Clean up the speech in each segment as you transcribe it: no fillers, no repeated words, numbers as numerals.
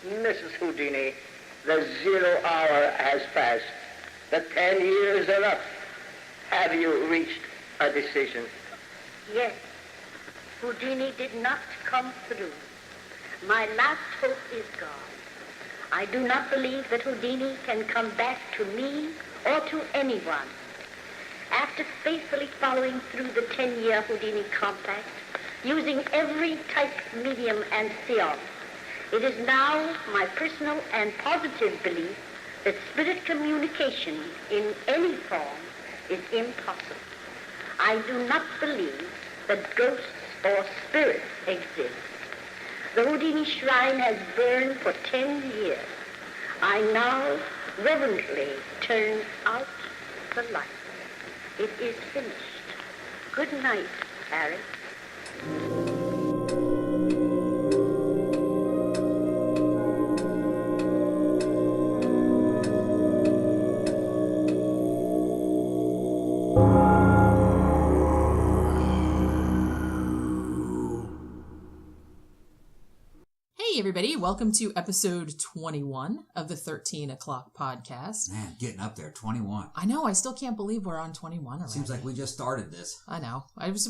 Mrs. Houdini, the 0 hour has passed. The 10 years are up. Have you reached a decision? Yes. Houdini did not come through. My last hope is gone. I do not believe that Houdini can come back to me or to anyone. After faithfully following through the 10-year Houdini compact, using every type, medium, and seance, it is now my personal and positive belief that spirit communication in any form is impossible. I do not believe that ghosts or spirits exist. The Houdini shrine has burned for 10 years. I now reverently turn out the light. It is finished. Good night, Harry. Hey everybody, welcome to episode 21 of the 13 O'Clock podcast. Man, getting up there, 21. I know, I still can't believe we're on 21 already. Seems like we just started this. I know. It's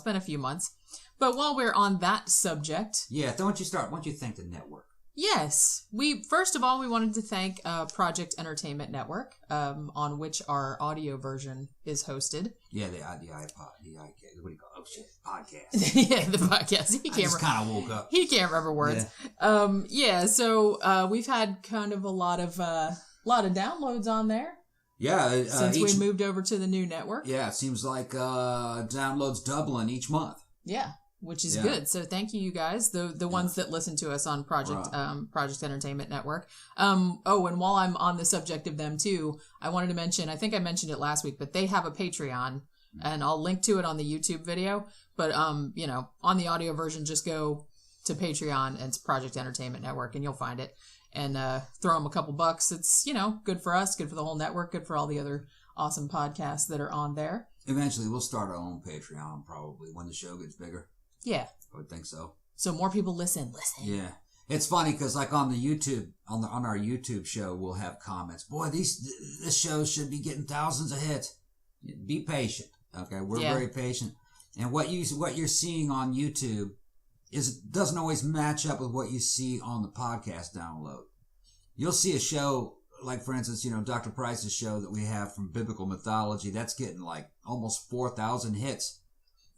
been a few months. But while we're on that subject... Yeah, why don't you thank the network? Yes. First of all, we wanted to thank Project Entertainment Network, on which our audio version is hosted. Yeah, the iPod, what do you call it? Oh shit, podcast. Yeah, the podcast. I just kind of woke up. He can't remember words. Yeah. So we've had kind of a lot of downloads on there. Yeah, since we moved over to the new network. Yeah, it seems like downloads doubling each month. Yeah. Which is good. So thank you guys, the ones that listen to us on Project Entertainment Network. And while I'm on the subject of them too, I wanted to mention, I think I mentioned it last week, but they have a Patreon, and I'll link to it on the YouTube video. But on the audio version, just go to Patreon and it's Project Entertainment Network, and you'll find it. And throw them a couple bucks. It's good for us, good for the whole network, good for all the other awesome podcasts that are on there. Eventually, we'll start our own Patreon probably when the show gets bigger. Yeah. I would think so. So more people listen. Yeah. It's funny because like on the YouTube, on our YouTube show, we'll have comments. Boy, this show should be getting thousands of hits. Be patient. Okay. We're very patient. And what you're seeing on YouTube doesn't always match up with what you see on the podcast download. You'll see a show like, for instance, Dr. Price's show that we have from biblical mythology, that's getting like almost 4,000 hits.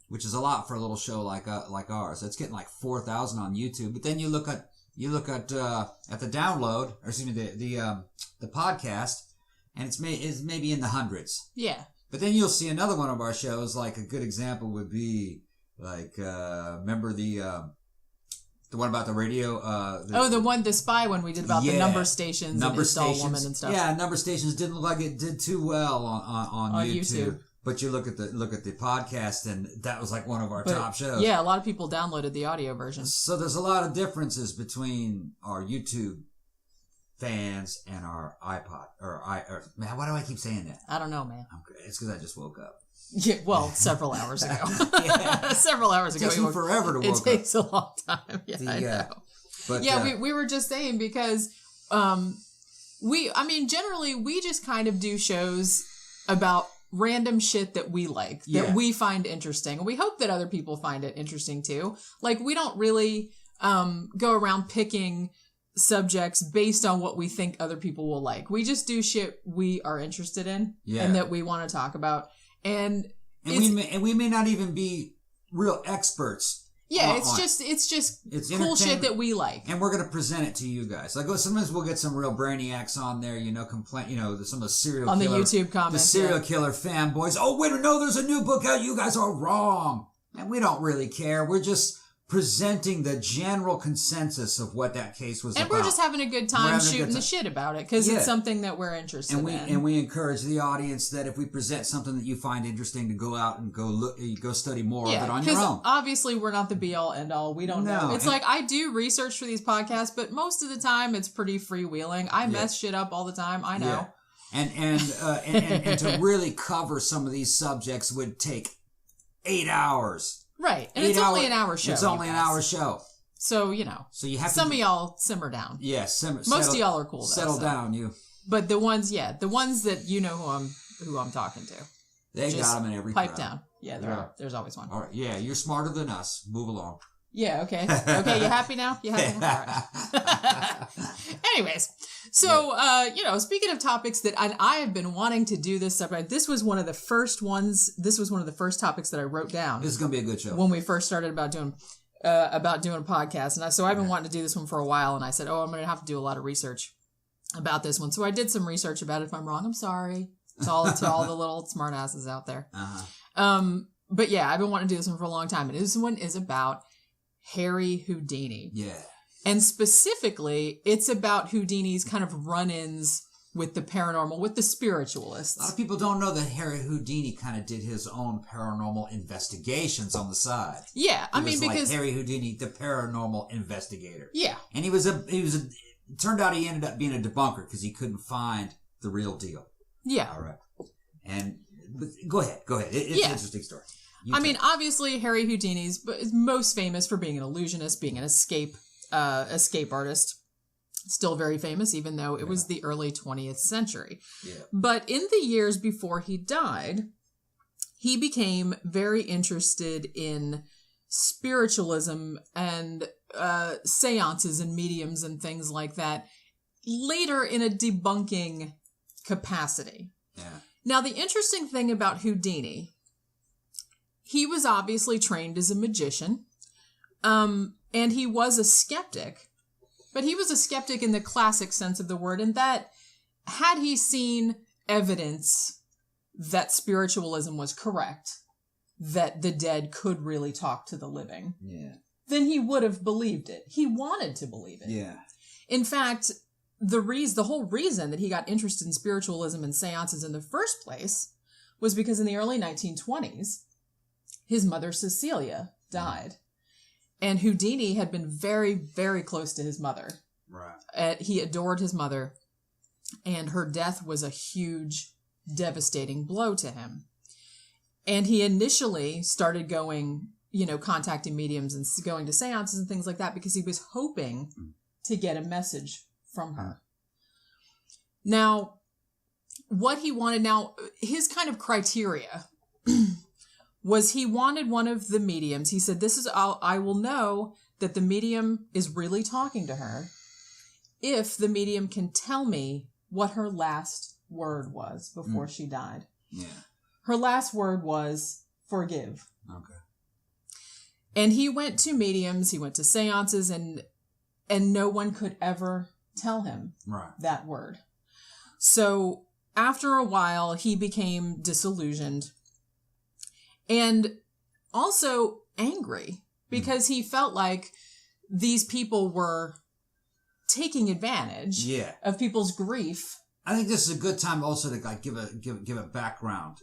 Which is a lot for a little show like ours. It's getting like 4,000 on YouTube. But then you look at the download, or excuse me, the podcast, and it's maybe in the hundreds. Yeah. But then you'll see another one of our shows. Like a good example would be like remember the one about the radio. The spy one we did about the number stations and install woman and stuff. Yeah, number stations didn't look like it did too well on YouTube. But you look at the podcast, and that was like one of our top shows. Yeah, a lot of people downloaded the audio version. So there's a lot of differences between our YouTube fans and our iPod man. Why do I keep saying that? I don't know, man. It's because I just woke up. Yeah, well, several hours ago. Several hours ago. It takes me forever to woke up. It takes a long time. Yeah, I know. But we were just saying because generally we just kind of do shows about random shit that we like, that we find interesting. And we hope that other people find it interesting too. Like, we don't really go around picking subjects based on what we think other people will like. We just do shit we are interested in and that we want to talk about. And we may not even be real experts. Yeah, it's just cool shit that we like. And we're going to present it to you guys. Like, sometimes we'll get some real brainiacs on there, some of the serial on killer, the YouTube comments. The serial killer fanboys. Oh, wait, no, there's a new book out. You guys are wrong. And we don't really care. We're just presenting the general consensus of what that case was about. And we're just having a good time shooting the shit about it because it's something that we're interested in. And we encourage the audience that if we present something that you find interesting, to go out and go study more of it on your own. Obviously we're not the be all end all. We don't know. It's like I do research for these podcasts, but most of the time it's pretty freewheeling. I mess shit up all the time. I know. Yeah. And to really cover some of these subjects would take 8 hours. Right. And it's only an hour show. It's only an hour show. So, you know, so you have some of y'all simmer down. Yeah, Most of y'all are cool, though. Settle down, you. But the ones that you know who I'm talking to. They got them in every pipe crowd. Down. Yeah, there's always one. All right, yeah, you're smarter than us. Move along. Yeah, okay. Okay, you happy now? You happy now? All right. Anyways, so, you know, speaking of topics that I have been wanting to do this subject, this was one of the first topics that I wrote down. This is going to be a good show. When we first started about doing a podcast. And so I've been wanting to do this one for a while, and I said, I'm going to have to do a lot of research about this one. So I did some research about it. If I'm wrong, I'm sorry. To all the little smart asses out there. Uh-huh. But yeah, I've been wanting to do this one for a long time. And this one is about Harry Houdini. Yeah. And specifically, it's about Houdini's kind of run-ins with the paranormal, with the spiritualists. A lot of people don't know that Harry Houdini kind of did his own paranormal investigations on the side. Yeah, because like Harry Houdini, the paranormal investigator. Yeah. And it turned out he ended up being a debunker because he couldn't find the real deal. Yeah. All right. But go ahead. It's an interesting story. Obviously, Harry Houdini's is most famous for being an illusionist, being an escape artist. Still very famous, even though it was the early 20th century. Yeah. But in the years before he died, he became very interested in spiritualism and séances and mediums and things like that, later in a debunking capacity. Yeah. Now, the interesting thing about Houdini, he was obviously trained as a magician, and he was a skeptic, but he was a skeptic in the classic sense of the word, in that had he seen evidence that spiritualism was correct, that the dead could really talk to the living, then he would have believed it. He wanted to believe it. Yeah. In fact, the whole reason that he got interested in spiritualism and seances in the first place was because in the early 1920s, his mother Cecilia died. And Houdini had been very, very close to his mother. Right. He adored his mother, and her death was a huge, devastating blow to him. And he initially started going, contacting mediums and going to seances and things like that because he was hoping to get a message from her. Now, what he wanted, his kind of criteria was he wanted one of the mediums. He said, I will know that the medium is really talking to her if the medium can tell me what her last word was before she died. Yeah. Her last word was forgive. Okay. And he went to mediums, he went to seances, and no one could ever tell him that word. So after a while, he became disillusioned and also angry because he felt like these people were taking advantage of people's grief. I think this is a good time also to give a background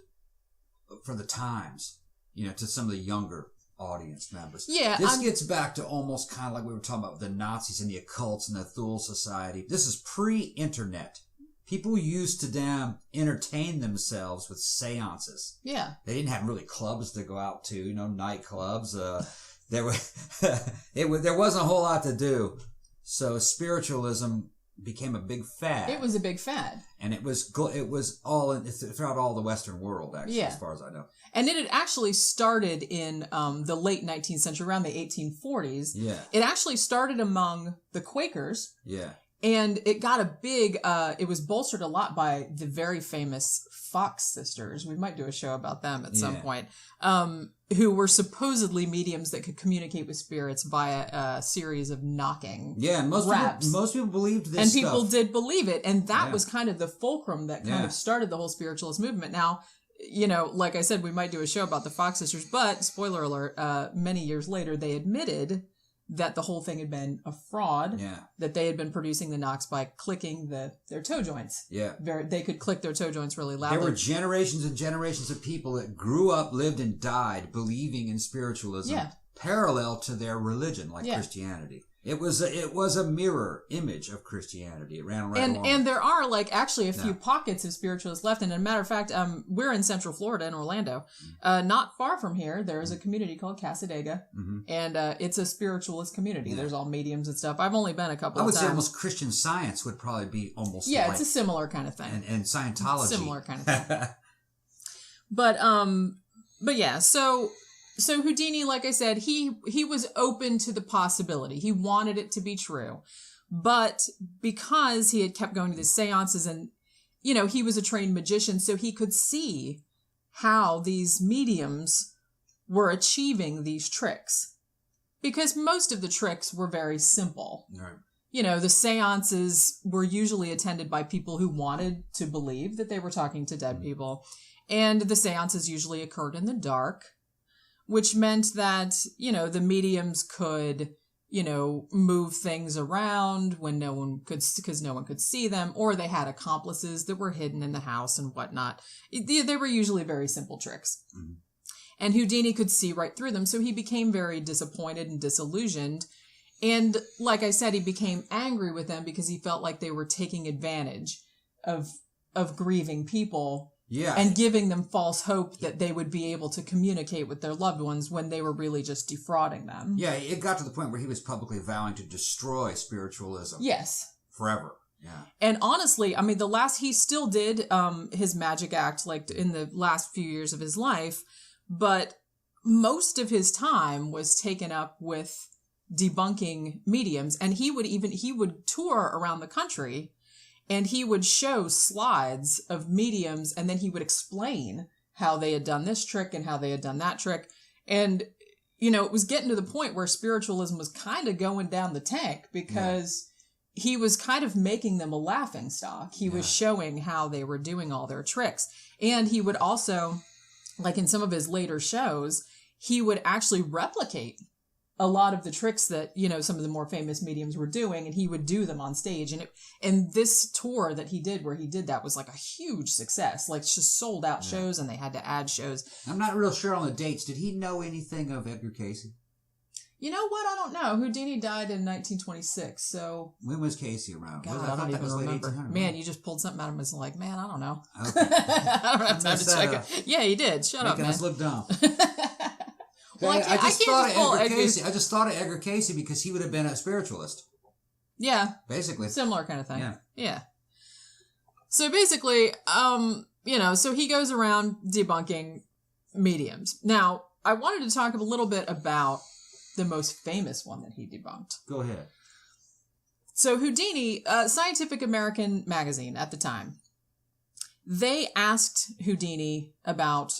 for the times, to some of the younger audience members. Yeah, this gets back to almost kind of like we were talking about the Nazis and the occults and the Thule Society. This is pre-internet. People used to entertain themselves with seances. Yeah. They didn't have really clubs to go out to, nightclubs. There wasn't a whole lot to do. So spiritualism became a big fad. It was a big fad. And it was all throughout all the Western world, actually, as far as I know. And it had actually started in the late 19th century, around the 1840s. Yeah. It actually started among the Quakers. Yeah. And it got a big, it was bolstered a lot by the very famous Fox sisters. We might do a show about them at some point. Who were supposedly mediums that could communicate with spirits via a series of knocking. Yeah, most people believed this and people did believe it. And that was kind of the fulcrum that kind of started the whole spiritualist movement. Now, like I said, we might do a show about the Fox sisters, but spoiler alert, many years later, they admitted that the whole thing had been a fraud, that they had been producing the knocks by clicking their toe joints. Yeah. They could click their toe joints really loudly. There were generations and generations of people that grew up, lived, and died believing in spiritualism parallel to their religion, like Christianity. It was a mirror image of Christianity. It ran right along. And there are actually a few pockets of spiritualists left. And as a matter of fact, we're in Central Florida in Orlando. Not far from here, there's a community called Casadega, and it's a spiritualist community. There's all mediums and stuff. I've only been a couple of times. I would say almost Christian Science would probably be almost it's a similar kind of thing. And Scientology. Similar kind of thing. But yeah, so Houdini, like I said, he was open to the possibility. He wanted it to be true. But because he had kept going to these seances and, he was a trained magician, so he could see how these mediums were achieving these tricks. Because most of the tricks were very simple. Right. The seances were usually attended by people who wanted to believe that they were talking to dead people. And the seances usually occurred in the dark, which meant that, the mediums could, move things around when because no one could see them, or they had accomplices that were hidden in the house and whatnot. They were usually very simple tricks. Mm-hmm. And Houdini could see right through them, so he became very disappointed and disillusioned. And like I said, he became angry with them because he felt like they were taking advantage of grieving people. Yeah. And giving them false hope that they would be able to communicate with their loved ones when they were really just defrauding them. Yeah, it got to the point where he was publicly vowing to destroy spiritualism. Yes. Forever. Yeah. And honestly, I mean, he still did his magic act in the last few years of his life, but most of his time was taken up with debunking mediums, and he would tour around the country. And he would show slides of mediums, and then he would explain how they had done this trick and how they had done that trick. And, it was getting to the point where spiritualism was kind of going down the tank because he was kind of making them a laughing stock. He was showing how they were doing all their tricks. And he would also, in some of his later shows, he would actually replicate a lot of the tricks that, some of the more famous mediums were doing, and he would do them on stage. And this tour that he did where he did that was a huge success, just sold out shows, and they had to add shows. I'm not real sure on the dates. Did he know anything of Edgar Cayce? You know what? I don't know. Houdini died in 1926, so... When was Cayce around? God, I don't even remember. Man, you just pulled something out of him. It's man, I don't know. Okay. I don't have time to check it. Yeah, he did. Shut up, man. Making us look dumb. Well, I just thought of Edgar Cayce because he would have been a spiritualist. Yeah. Basically. Similar kind of thing. Yeah. So basically, so he goes around debunking mediums. Now, I wanted to talk a little bit about the most famous one that he debunked. Go ahead. So Houdini, Scientific American magazine at the time, they asked Houdini about,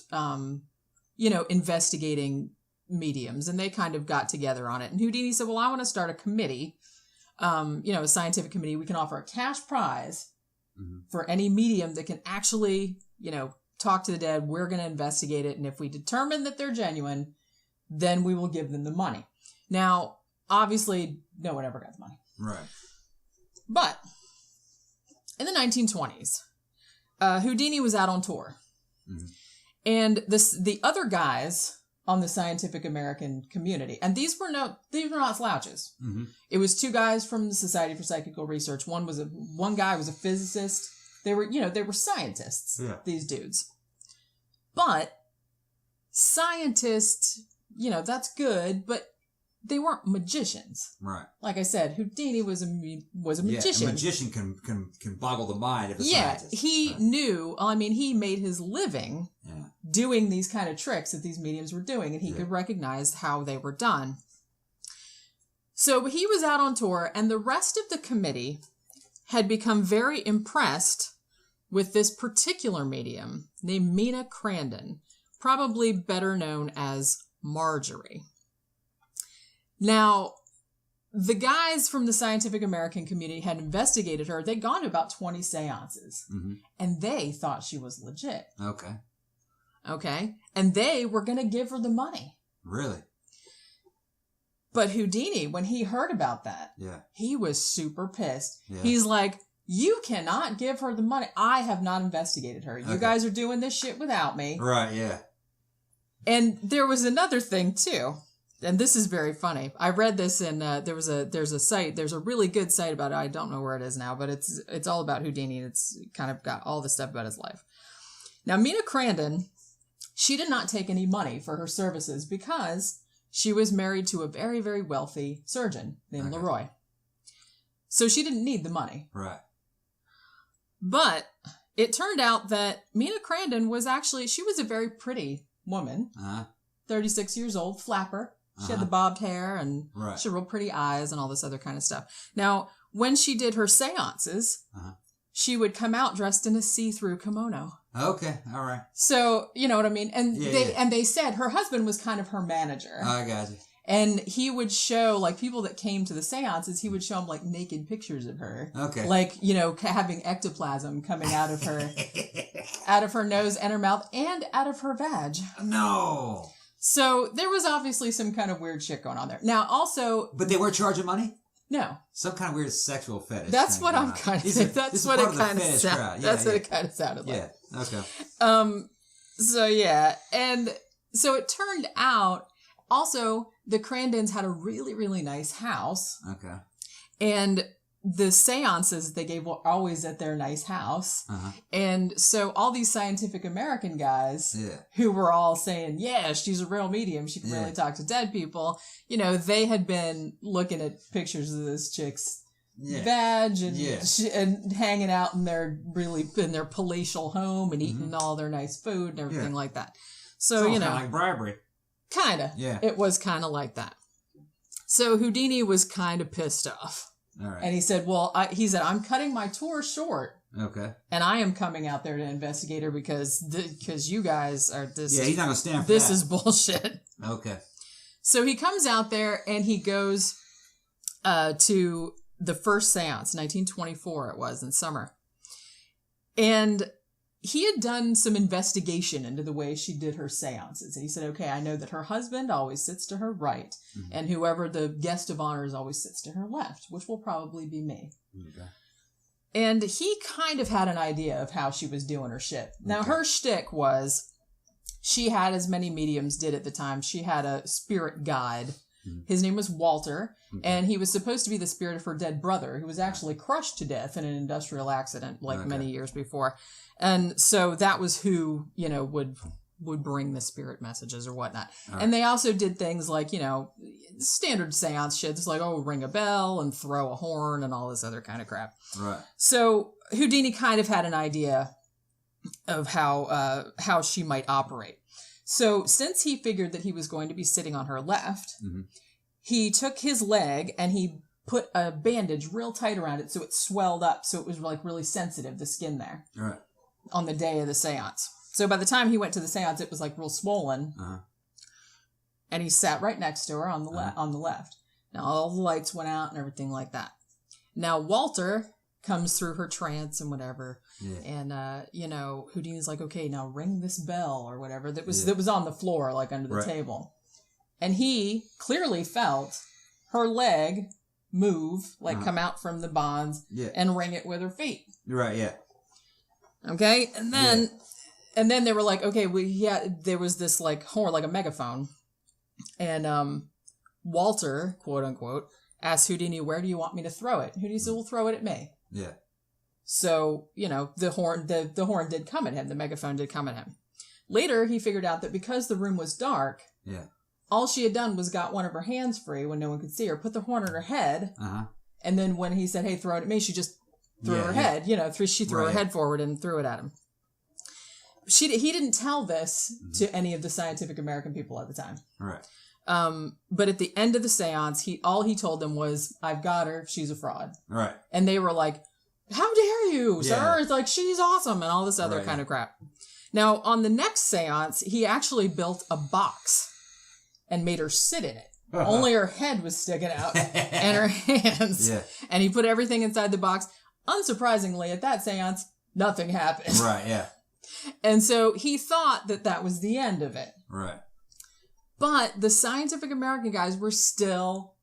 investigating mediums, and they kind of got together on it. And Houdini said, well, I want to start a committee, a scientific committee. We can offer a cash prize for any medium that can actually, talk to the dead. We're going to investigate it. And if we determine that they're genuine, then we will give them the money. Now, obviously, no one ever got the money. Right. But in the 1920s, Houdini was out on tour. Mm-hmm. And the other guys on the Scientific American community, and these were not slouches. Mm-hmm. It was two guys from the Society for Psychical Research. One guy was a physicist. They were scientists. Yeah. These dudes. But scientists, that's good, but they weren't magicians. Right. Like I said, Houdini was a magician. Yeah, a magician can boggle the mind of a scientist. Yeah, he knew, he made his living doing these kind of tricks that these mediums were doing, and he could recognize how they were done. So he was out on tour, and the rest of the committee had become very impressed with this particular medium named Mina Crandon, probably better known as Margery. Now, the guys from the Scientific American community had investigated her. They'd gone to about 20 seances, and they thought she was legit. Okay. And they were going to give her the money. Really? But Houdini, when he heard about that, he was super pissed. Yeah. He's like, you cannot give her the money. I have not investigated her. You guys are doing this shit without me. Right, yeah. And there was another thing, too. and this is very funny. I read this in there's a really good site about it. I don't know where it is now, but it's all about Houdini. It's kind of got all the stuff about his life. Now, Mina Crandon, she did not take any money for her services because she was married to a very, very wealthy surgeon named Leroy. So she didn't need the money. Right. But it turned out that Mina Crandon was she was a very pretty woman. 36 years old, flapper. She had the bobbed hair and she had real pretty eyes and all this other kind of stuff. Now, when she did her seances, she would come out dressed in a see-through kimono. Okay, all right. So, you know what I mean? And they said her husband was kind of her manager. I got you. And he would show, like, people that came to the seances, he would show them, like, naked pictures of her. Okay. Like, you know, having ectoplasm coming out of her, out of her nose and her mouth and out of her vag. No. So there was obviously some kind of weird shit going on there. Now, also... But they were charging money? No. Some kind of weird sexual fetish. That's what I'm kind of saying. That's what it kind of sounded. That's what it kind of sounded like. Yeah. Okay. So yeah, and so it turned out. Also, the Crandons had a really, really nice house. Okay. And the seances they gave were always at their nice house. And so all these Scientific American guys who were all saying, yeah, she's a real medium. She can really talk to dead people. You know, they had been looking at pictures of this chick's vag and hanging out in their palatial home and eating all their nice food and everything like that. So, you know. Kind of like bribery. Kind of. Yeah. It was kind of like that. So Houdini was kind of pissed off. All right. And he said, I'm cutting my tour short. Okay. And I am coming out there to investigate her because you guys are this. Yeah, he's not going to stand for this that. This is bullshit. Okay. So he comes out there and he goes to the first seance, 1924 it was, in summer. And he had done some investigation into the way she did her seances. And he said, okay, I know that her husband always sits to her right, and whoever the guest of honor is always sits to her left, which will probably be me. Okay. And he kind of had an idea of how she was doing her shit. Now, her shtick was, she had, as many mediums did at the time, she had a spirit guide. His name was Walter, and he was supposed to be the spirit of her dead brother, who was actually crushed to death in an industrial accident many years before. And so that was who, you know, would bring the spirit messages or whatnot. Right. And they also did things like, you know, standard seance shit. It's like, ring a bell and throw a horn and all this other kind of crap. Right. So Houdini kind of had an idea of how she might operate. So since he figured that he was going to be sitting on her left, he took his leg and he put a bandage real tight around it so it swelled up, so it was like really sensitive, the skin there. Right. On the day of the seance. So by the time he went to the seance, it was like real swollen. And he sat right next to her on the left. Now all the lights went out and everything like that. Now Walter comes through her trance and whatever. Yeah. And, you know, Houdini's like, okay, now ring this bell or whatever that was on the floor, like under the table. And he clearly felt her leg move, like come out from the bonds and ring it with her feet. Right, yeah. Okay. And then they were like, okay, there was this like horn, like a megaphone. And, Walter, quote unquote, asked Houdini, where do you want me to throw it? Houdini said, well, throw it at me. Yeah. So, you know, the horn did come at him. The megaphone did come at him. Later, he figured out that because the room was dark, all she had done was got one of her hands free when no one could see her, put the horn on her head, and then when he said, hey, throw it at me, she just threw her head, you know, she threw her head forward and threw it at him. He didn't tell this to any of the Scientific American people at the time. Right. But at the end of the seance, all he told them was, I've got her, she's a fraud. Right. And they were like, how dare you, sir? It's like, she's awesome, and all this other kind of crap. Now, on the next seance, he actually built a box and made her sit in it. Only her head was sticking out and her hands. Yeah. And he put everything inside the box. Unsurprisingly, at that seance, nothing happened. Right, yeah. And so he thought that was the end of it. Right. But the Scientific American guys were still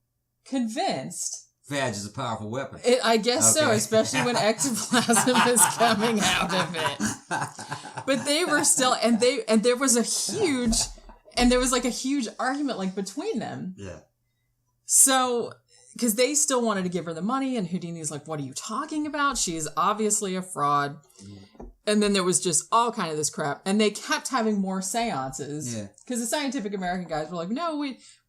convinced. Vag is a powerful weapon. I guess so, especially when ectoplasm is coming out of it. But they were still, and there was a huge, And there was like a huge argument like between them. Yeah. So, because they still wanted to give her the money, and Houdini's like, what are you talking about? She is obviously a fraud. And then there was just all kind of this crap. And they kept having more seances. Yeah. Because the Scientific American guys were like, no,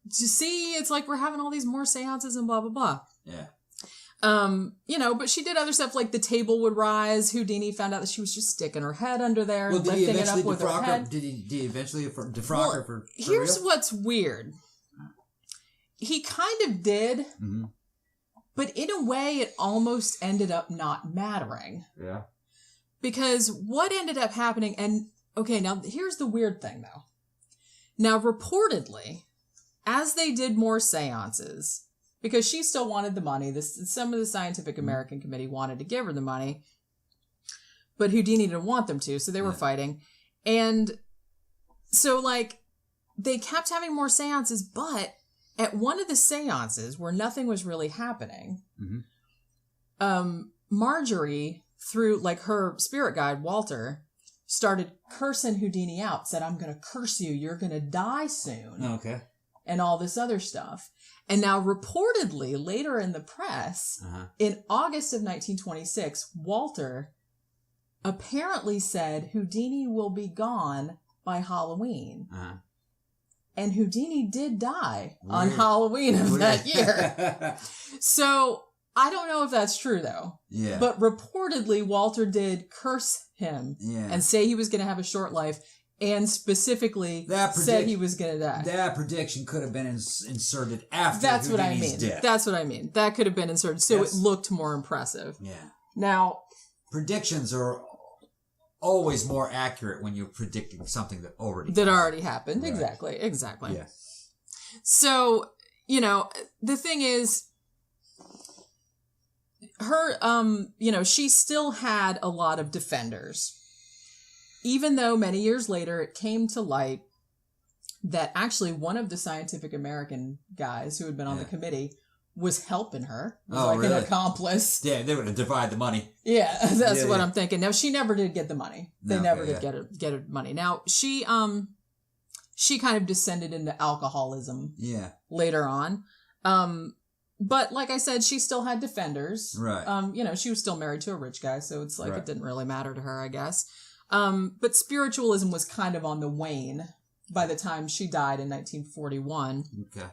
it's like we're having all these more seances and blah, blah, blah. Yeah. But she did other stuff like the table would rise. Houdini found out that she was just sticking her head under there and lifting it up with her head. Did he eventually defrock her for here's real? What's weird. He kind of did, but in a way it almost ended up not mattering. Yeah. Because what ended up happening, and okay, now here's the weird thing though. Now reportedly, as they did more seances, because she still wanted the money. Some of the Scientific American Committee wanted to give her the money, but Houdini didn't want them to, so they were fighting. And so, like, they kept having more seances, but at one of the seances where nothing was really happening, Margery, through, like, her spirit guide, Walter, started cursing Houdini out, said, I'm going to curse you, you're going to die soon. Okay. And all this other stuff. And now reportedly, later in the press, in August of 1926, Walter apparently said Houdini will be gone by Halloween. And Houdini did die on Halloween of that year. So I don't know if that's true, though. Yeah. But reportedly, Walter did curse him and say he was going to have a short life. And specifically said he was going to die. That prediction could have been inserted after That's Houdini's what I mean. death. That's what I mean. That could have been inserted, so it looked more impressive. Yeah. Now, predictions are always more accurate when you're predicting something that already happened. Right. Exactly. Yeah. So, the thing is, her, she still had a lot of defenders. Even though many years later it came to light that actually one of the Scientific American guys who had been on the committee was helping her. Was an accomplice. Yeah, they were going to divide the money. Yeah, that's what I'm thinking. Now, she never did get the money. They never did get her money. Now, she kind of descended into alcoholism later on. But like I said, she still had defenders. Right. She was still married to a rich guy, so it's like it didn't really matter to her, I guess. But spiritualism was kind of on the wane by the time she died in 1941. Okay.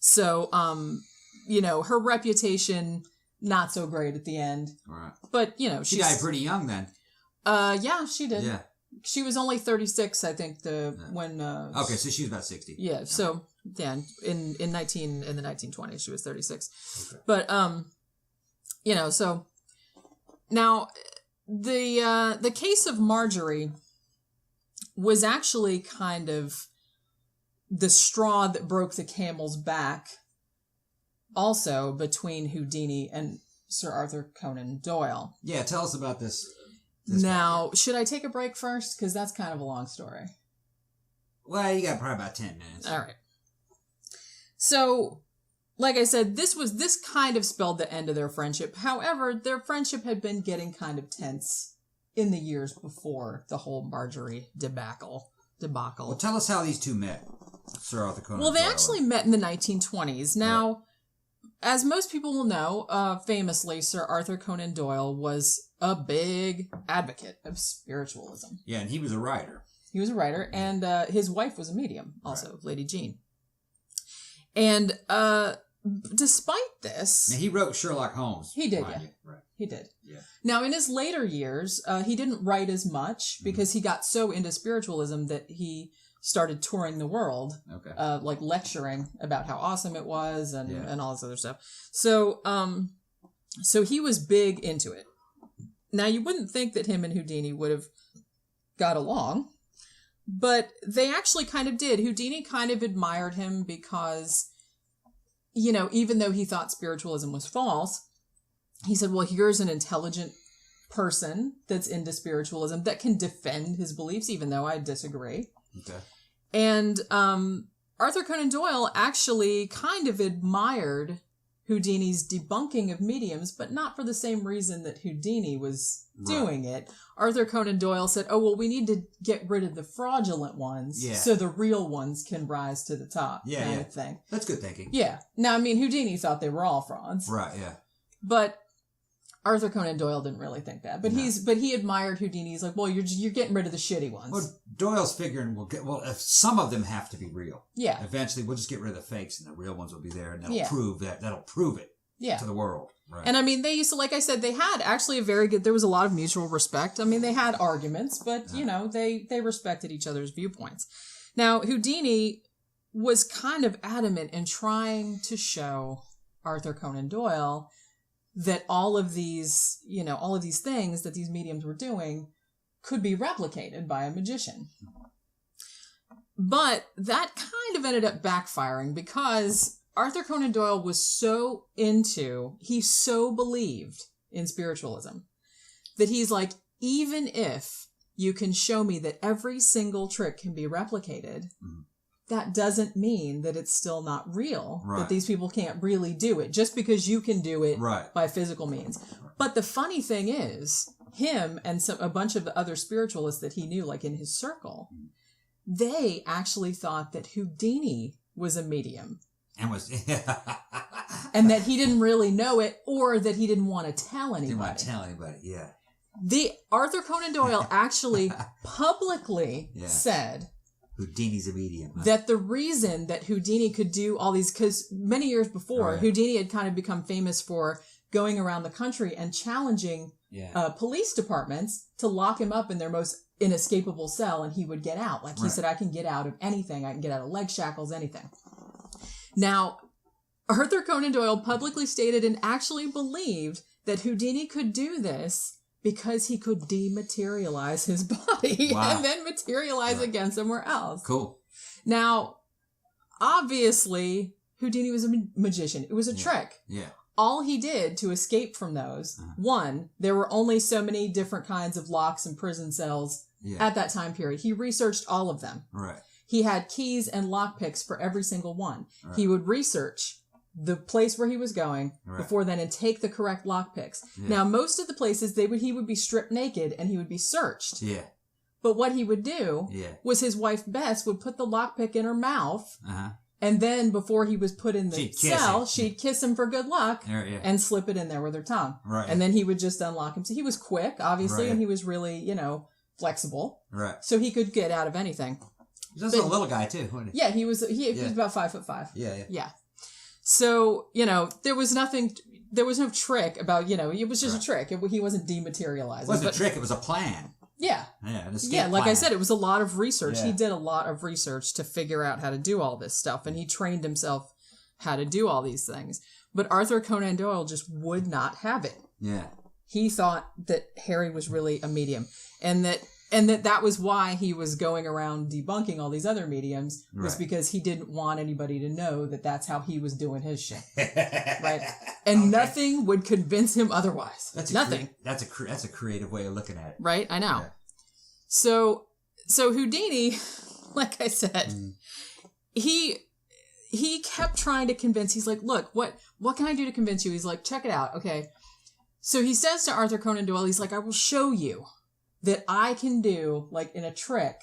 So, her reputation, not so great at the end. Right. But, she died pretty young then. Yeah, she did. Yeah. She was only 36, I think, when... okay, so she was about 60. Yeah, okay. So, yeah, in the 1920s, she was 36. Okay. But, so... Now... The case of Margery was actually kind of the straw that broke the camel's back also between Houdini and Sir Arthur Conan Doyle. Yeah, tell us about this now, should I take a break first? Because that's kind of a long story. Well, you got probably about 10 minutes. All right. So... Like I said, this kind of spelled the end of their friendship. However, their friendship had been getting kind of tense in the years before the whole Margery debacle. Well, tell us how these two met, Sir Arthur Conan Well, they Doyle. actually met in the 1920s. Now, as most people will know, famously, Sir Arthur Conan Doyle was a big advocate of spiritualism. Yeah, and he was a writer. He was a writer, and his wife was a medium, also, Lady Jean. And despite this... Now, he wrote Sherlock Holmes. He did, yeah. Right. He did. Yeah. Now, in his later years, he didn't write as much because he got so into spiritualism that he started touring the world, like lecturing about how awesome it was and all this other stuff. So, so he was big into it. Now, you wouldn't think that him and Houdini would have got along, but they actually kind of did. Houdini kind of admired him because... even though he thought spiritualism was false, he said, well, here's an intelligent person that's into spiritualism that can defend his beliefs, even though I disagree. Okay. And Arthur Conan Doyle actually kind of admired Houdini's debunking of mediums, but not for the same reason that Houdini was doing it. Arthur Conan Doyle said, oh, well, we need to get rid of the fraudulent ones so the real ones can rise to the top kind of thing. That's good thinking. Yeah. Now, I mean, Houdini thought they were all frauds. Right, yeah. But Arthur Conan Doyle didn't really think that. But he admired Houdini. He's like, well, you're getting rid of the shitty ones. Well, Doyle's figuring if some of them have to be real. Yeah. Eventually we'll just get rid of the fakes and the real ones will be there and that'll prove it to the world. Right. And I mean, they used to, like I said, they had actually there was a lot of mutual respect. I mean, they had arguments, but they respected each other's viewpoints. Now, Houdini was kind of adamant in trying to show Arthur Conan Doyle that all of these things that these mediums were doing could be replicated by a magician. But that kind of ended up backfiring because Arthur Conan Doyle was he so believed in spiritualism that he's like, even if you can show me that every single trick can be replicated, that doesn't mean that it's still not real, that these people can't really do it just because you can do it by physical means. But the funny thing is, him and a bunch of the other spiritualists that he knew, like in his circle, they actually thought that Houdini was a medium. And and that he didn't really know it, or that he didn't want to tell anybody. Didn't want to tell anybody, yeah. Arthur Conan Doyle actually publicly said Houdini's a medium. Huh? That the reason that Houdini could do all these, because many years before, Houdini had kind of become famous for going around the country and challenging police departments to lock him up in their most inescapable cell, and he would get out. Like he said, I can get out of anything. I can get out of leg shackles, anything. Now, Arthur Conan Doyle publicly stated and actually believed that Houdini could do this because he could dematerialize his body and then materialize again somewhere else. Cool. Now, obviously, Houdini was a magician. It was a trick. Yeah. All he did to escape from those, one, there were only so many different kinds of locks and prison cells at that time period. He researched all of them. Right. He had keys and lockpicks for every single one. Right. He would research the place where he was going before then and take the correct lockpicks. Yeah. Now, most of the places he would be stripped naked and he would be searched. Yeah. But what he would do was his wife Bess would put the lockpick in her mouth, and then before he was put in the cell, she'd kiss him for good luck and slip it in there with her tongue. Right. And then he would just unlock him. So he was quick, obviously, and he was really, flexible. Right. So he could get out of anything. He was a little guy too, wasn't he? Yeah, he was about 5'5". Yeah. So, there was no trick about, it was just a trick. He wasn't dematerializing. It wasn't a trick, it was a plan. Yeah. Yeah, like I said, it was a lot of research. Yeah. He did a lot of research to figure out how to do all this stuff, and he trained himself how to do all these things. But Arthur Conan Doyle just would not have it. Yeah. He thought that Harry was really a medium, and that was why he was going around debunking all these other mediums, was because he didn't want anybody to know that that's how he was doing his shit. Right? And nothing would convince him otherwise. Nothing. That's a creative way of looking at it. Right? I know. Yeah. So Houdini, like I said, he kept trying to convince, he's like, look, what can I do to convince you? He's like, check it out. Okay. So he says to Arthur Conan Doyle, he's like, I will show you that I can do, like in a trick,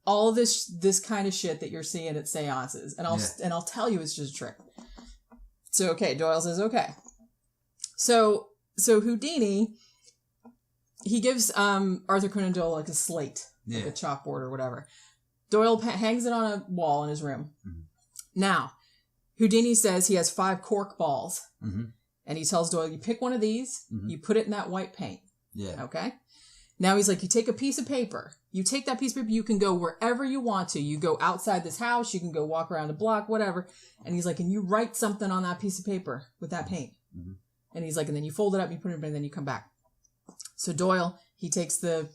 all this kind of shit that you're seeing at seances, and I'll tell you it's just a trick. So Doyle says okay. So Houdini, he gives Arthur Conan Doyle like a slate, like a chalkboard or whatever. Doyle hangs it on a wall in his room. Mm-hmm. Now, Houdini says he has 5 cork balls, and he tells Doyle, you pick one of these, you put it in that white paint. Yeah. Okay. Now he's like, you take a piece of paper. You take that piece of paper, you can go wherever you want to. You go outside this house, you can go walk around the block, whatever. And he's like, and you write something on that piece of paper with that paint. Mm-hmm. And he's like, and then you fold it up, you put it in, and then you come back. So Doyle, he takes the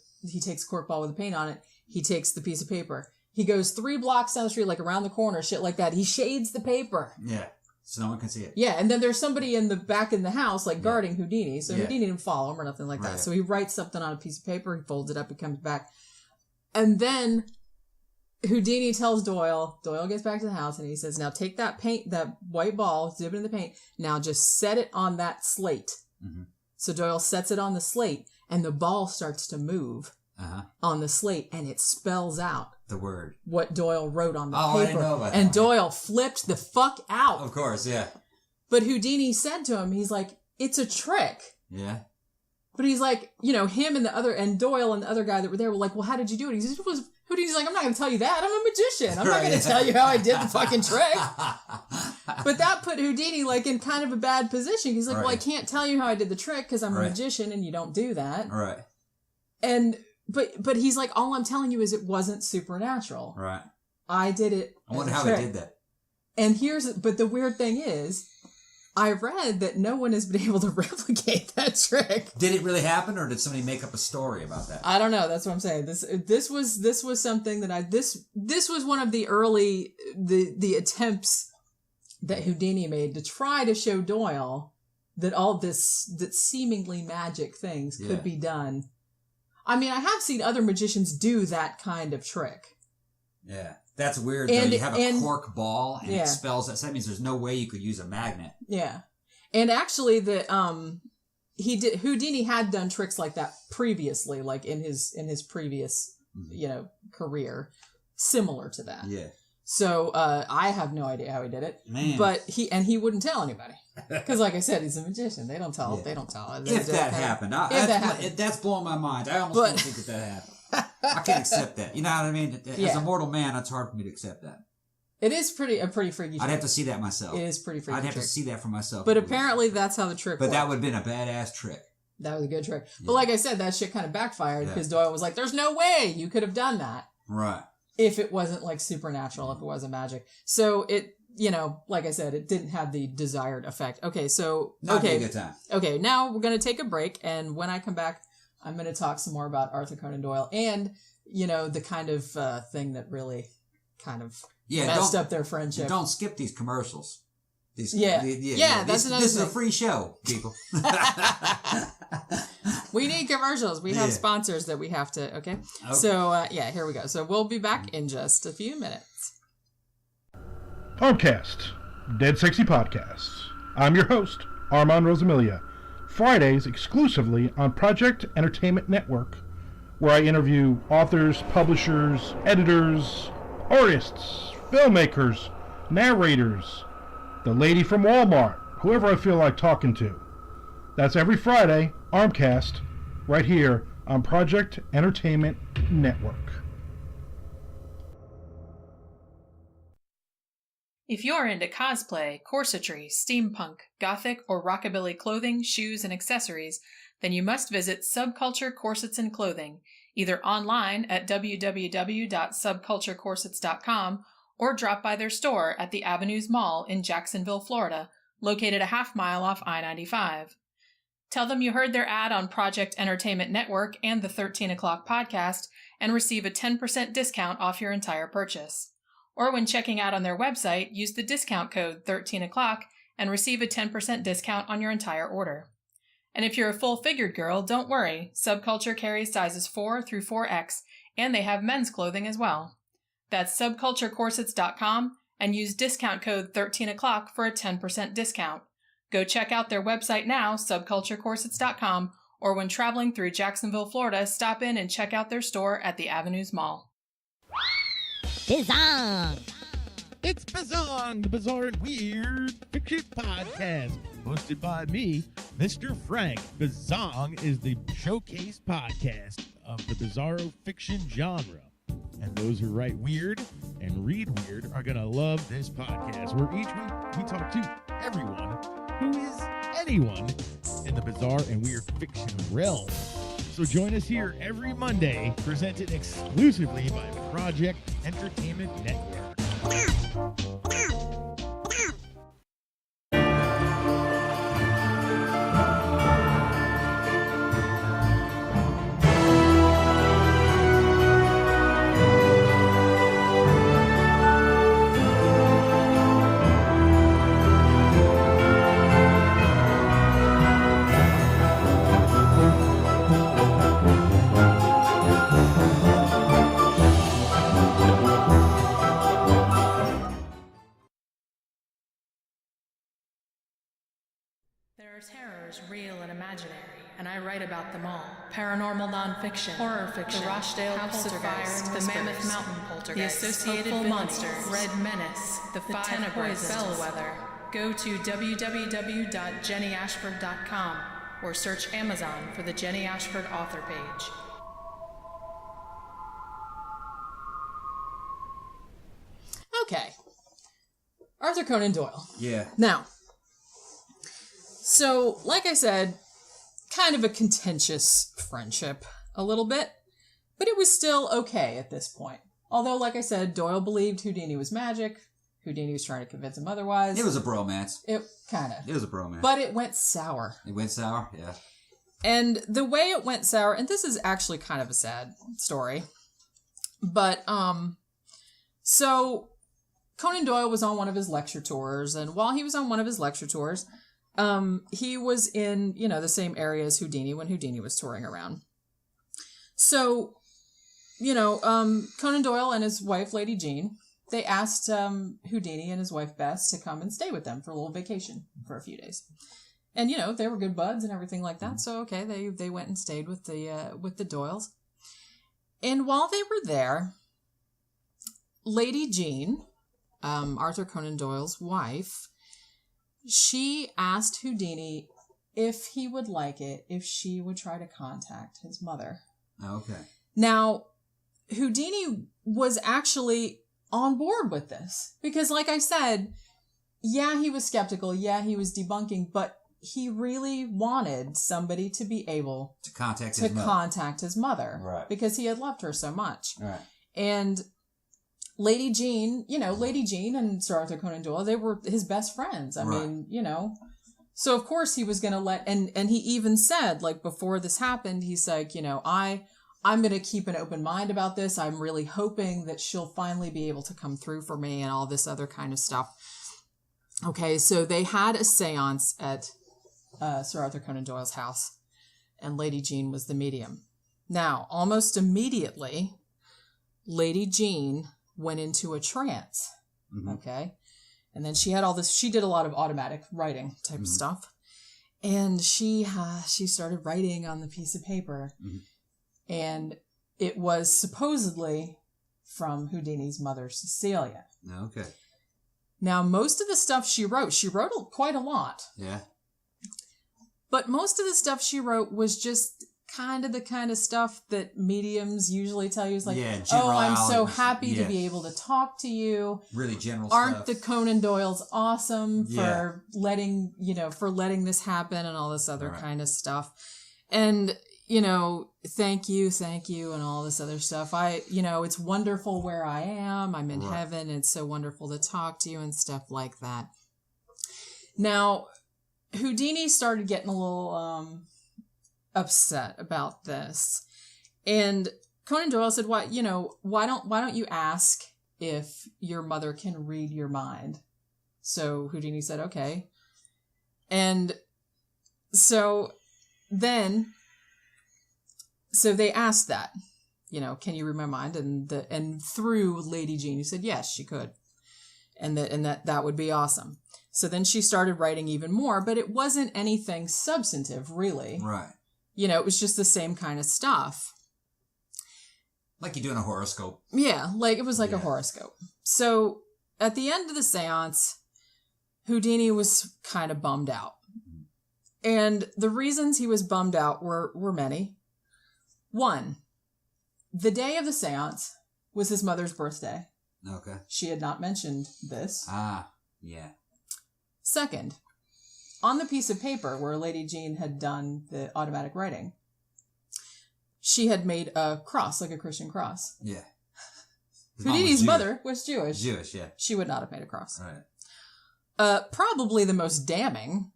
cork ball with the paint on it. He takes the piece of paper. He goes 3 blocks down the street, like around the corner, shit like that. He shades the paper. Yeah. So no one can see it. Yeah, and then there's somebody in the back in the house, like, guarding Houdini. So Houdini didn't follow him or nothing like that. So he writes something on a piece of paper, he folds it up, he comes back. And then Houdini tells Doyle gets back to the house and he says, now take that paint, that white ball, dip it in the paint. Now just set it on that slate. Mm-hmm. So Doyle sets it on the slate and the ball starts to move on the slate and it spells out the word. What Doyle wrote on the paper. I didn't know about that. And Doyle flipped the fuck out. Of course, yeah. But Houdini said to him, he's like, it's a trick. Yeah. But he's like, him and Doyle and the other guy that were there were like, well, how did you do it? He says, Houdini's like, I'm not going to tell you that. I'm a magician. I'm not going to tell you how I did the fucking trick. But that put Houdini like in kind of a bad position. He's like, well, I can't tell you how I did the trick because I'm a magician and you don't do that. Right. And, but he's like, all I'm telling you is it wasn't supernatural. Right. I did it. I wonder how he did that. And but the weird thing is, I read that no one has been able to replicate that trick. Did it really happen, or did somebody make up a story about that? I don't know. That's what I'm saying. This was something that this was one of the early the attempts that Houdini made to try to show Doyle that all that seemingly magic things could be done. I mean, I have seen other magicians do that kind of trick. Yeah. That's weird, though. You have a cork ball, and it spells that. So that means there's no way you could use a magnet. Yeah. And actually, Houdini had done tricks like that previously, like in his previous, career, similar to that. Yeah. So, I have no idea how he did it. Man. But he wouldn't tell anybody. Because like I said, he's a magician. They don't tell. Yeah. They don't tell. If that happened. That's blowing my mind. I almost don't think that happened. I can't accept that. You know what I mean? As a mortal man, it's hard for me to accept that. It is a pretty freaky trick. I'd have to see that myself. It is pretty freaky. I'd have to see that for myself. But apparently that's how the trick worked. But that would have been a badass trick. That was a good trick. Yeah. But like I said, that shit kind of backfired because Doyle was like, there's no way you could have done that. Right. If it wasn't like supernatural, if it wasn't magic. So it, like I said, it didn't have the desired effect. Okay, so... Not a good time. Okay, now we're going to take a break. And when I come back, I'm going to talk some more about Arthur Conan Doyle and... the kind of thing that really kind of messed up their friendship. Don't skip these commercials. That's another thing. This is a free show, people. We need commercials. We have sponsors that we have to, okay? So, here we go. So we'll be back in just a few minutes. Armcast, Dead Sexy Podcasts. I'm your host, Armand Rosamilia. Fridays exclusively on Project Entertainment Network, where I interview authors, publishers, editors, artists, filmmakers, narrators, the lady from Walmart, whoever I feel like talking to. That's every Friday, Armcast, right here on Project Entertainment Network. If you're into cosplay, corsetry, steampunk, gothic, or rockabilly clothing, shoes, and accessories, then you must visit Subculture Corsets and Clothing, either online at www.subculturecorsets.com or drop by their store at the Avenues Mall in Jacksonville, Florida, located a half mile off I-95. Tell them you heard their ad on Project Entertainment Network and the 13 O'Clock podcast and receive a 10% discount off your entire purchase. Or when checking out on their website, use the discount code 13 O'Clock and receive a 10% discount on your entire order. And if you're a full-figured girl, don't worry. Subculture carries sizes 4 through 4X, and they have men's clothing as well. That's subculturecorsets.com and use discount code 13 O'Clock for a 10% discount. Go check out their website now, subculturecorsets.com, or when traveling through Jacksonville, Florida, stop in and check out their store at the Avenues Mall. Bizarre! It's Bizarre, the Bizarre and Weird Fiction Podcast, hosted by me, Mr. Frank. Bizarre is the showcase podcast of the bizarro fiction genre. And those who write weird and read weird are going to love this podcast, where each week we talk to everyone who is anyone in the bizarre and weird fiction realm. So join us here every Monday, presented exclusively by Project Entertainment Network. There's terrors, real and imaginary, and I write about them all. Paranormal nonfiction, horror fiction, the Rochdale House of Fire, the Mammoth Mountain Poltergeist, the Associated Monsters, Red Menace, the Five Poisons, Bellwether. Go to www.jennyashford.com or search Amazon for the Jenny Ashford author page. Okay. Arthur Conan Doyle. Yeah. Now, so, like I said, kind of a contentious friendship a little bit, but it was still okay at this point. Although, like I said, Doyle believed Houdini was magic. Houdini was trying to convince him otherwise. It was a bromance. It kind of. It was a bromance. But it went sour. It went sour? Yeah. And the way it went sour, and this is actually kind of a sad story, but, so Conan Doyle was on one of his lecture tours, and while he was on one of his lecture tours, he was in, the same area as Houdini when Houdini was touring around. So, Conan Doyle and his wife, Lady Jean, they asked Houdini and his wife, Bess, to come and stay with them for a little vacation for a few days. And, they were good buds and everything like that. So, okay, they went and stayed with the Doyles. And while they were there, Lady Jean, Arthur Conan Doyle's wife, she asked Houdini if he would like it if she would try to contact his mother. Okay. Now, Houdini was actually on board with this because, like I said, yeah, he was skeptical. Yeah, he was debunking, but he really wanted somebody to be able to contact his mother. Right. Because he had loved her so much. Right. And Lady Jean, Lady Jean and Sir Arthur Conan Doyle, they were his best friends. I mean, so of course he was going to let, and he even said, like, before this happened, he's like, I'm going to keep an open mind about this. I'm really hoping that she'll finally be able to come through for me and all this other kind of stuff. Okay, so they had a séance at Sir Arthur Conan Doyle's house, and Lady Jean was the medium. Now, almost immediately, Lady Jean went into a trance, okay? And then she did a lot of automatic writing type of stuff. And she started writing on the piece of paper. And it was supposedly from Houdini's mother, Cecilia. Okay. Now, most of the stuff she wrote quite a lot. Yeah. But most of the stuff she wrote was just kind of the kind of stuff that mediums usually tell you. Is like, I'm so happy to be able to talk to you. Really general Aren't stuff. the Conan Doyles awesome for letting this happen and all this other kind of stuff. And, thank you, and all this other stuff. It's wonderful where I am. I'm in heaven. It's so wonderful to talk to you and stuff like that. Now, Houdini started getting a little upset about this, and Conan Doyle said, "Why don't you ask if your mother can read your mind?" So Houdini said, "Okay," and so they asked that, can you read my mind? And through Lady Jean, who said yes, she could, and that would be awesome. So then she started writing even more, but it wasn't anything substantive, really. Right. It was just the same kind of stuff. Like you do in a horoscope. Yeah, it was like a horoscope. So at the end of the seance, Houdini was kind of bummed out. And the reasons he was bummed out were many. One, the day of the seance was his mother's birthday. Okay. She had not mentioned this. Ah, yeah. Second, on the piece of paper where Lady Jean had done the automatic writing, she had made a cross, like a Christian cross. Yeah. Houdini's mother was Jewish. Jewish, yeah. She would not have made a cross. Right. Probably the most damning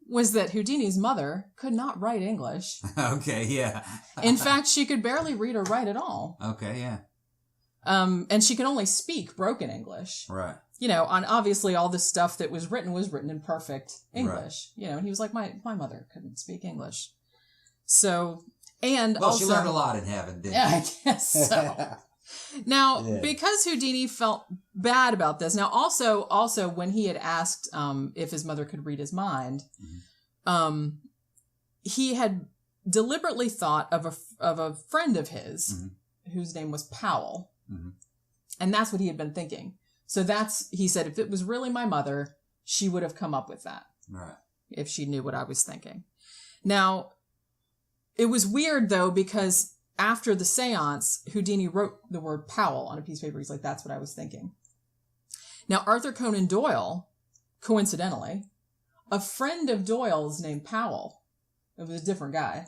was that Houdini's mother could not write English. Okay, yeah. In fact, she could barely read or write at all. Okay, yeah. And she could only speak broken English. Right. On obviously all the stuff that was written in perfect English. Right. And he was like, my mother couldn't speak English. So, and well, also... she learned a lot in heaven, didn't she? Yeah, I guess so. Now, because Houdini felt bad about this, now also when he had asked if his mother could read his mind, he had deliberately thought of a friend of his whose name was Powell. And that's what he had been thinking. So he said, if it was really my mother, she would have come up with that. Right. If she knew what I was thinking. Now, it was weird, though, because after the seance, Houdini wrote the word Powell on a piece of paper. He's like, that's what I was thinking. Now, Arthur Conan Doyle, coincidentally, a friend of Doyle's named Powell, it was a different guy,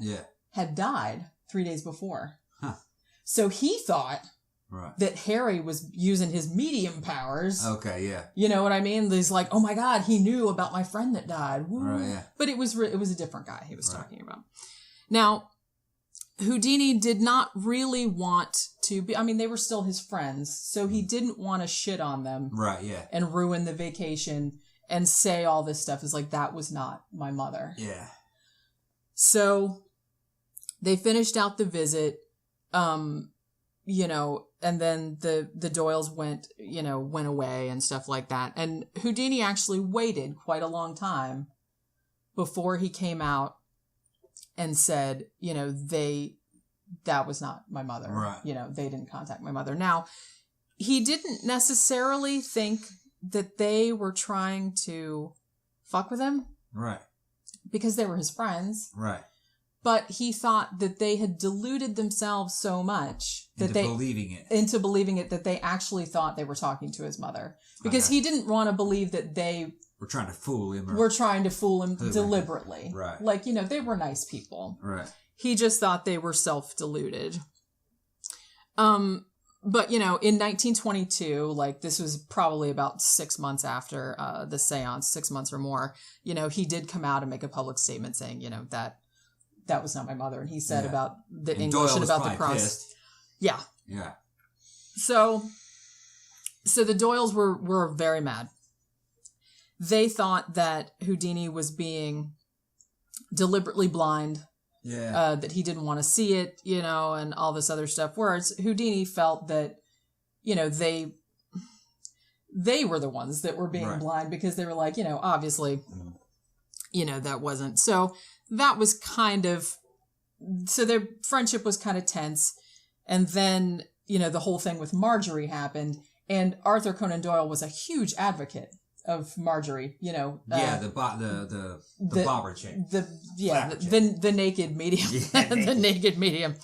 had died 3 days before. Huh. So he thought that Harry was using his medium powers. Okay, yeah. You know what I mean? He's like, oh my God, he knew about my friend that died. Woo. Right, yeah. But it was a different guy he was talking about. Now, Houdini did not really want to be, I mean, they were still his friends, so he didn't want to shit on them. Right, yeah. And ruin the vacation and say all this stuff. Is like, that was not my mother. Yeah. So they finished out the visit, you know, and then the Doyles went away and stuff like that. And Houdini actually waited quite a long time before he came out and said, you know, that was not my mother. Right. You know, they didn't contact my mother. Now, he didn't necessarily think that they were trying to fuck with him. Right. Because they were his friends. Right. But he thought that they had deluded themselves so much that into believing it that they actually thought they were talking to his mother. Because he didn't want to believe that they were trying to fool him. Were trying to fool him deliberately. Right. Like, you know, they were nice people. Right. He just thought they were self-deluded. But, you know, in 1922, like, this was probably about 6 months after the seance, 6 months or more, you know, he did come out and make a public statement saying, you know, that was not my mother. And he said about the English and about the cross. Pissed. Yeah. Yeah. So the Doyles were very mad. They thought that Houdini was being deliberately blind. Yeah. That he didn't want to see it, you know, and all this other stuff. Whereas Houdini felt that, you know, they were the ones that were being blind because they were like, you know, obviously, you know, that wasn't. So that was so their friendship was kind of tense. And then, you know, the whole thing with Margery happened. And Arthur Conan Doyle was a huge advocate of Margery, you know. The bobber chick. The naked medium. The naked medium.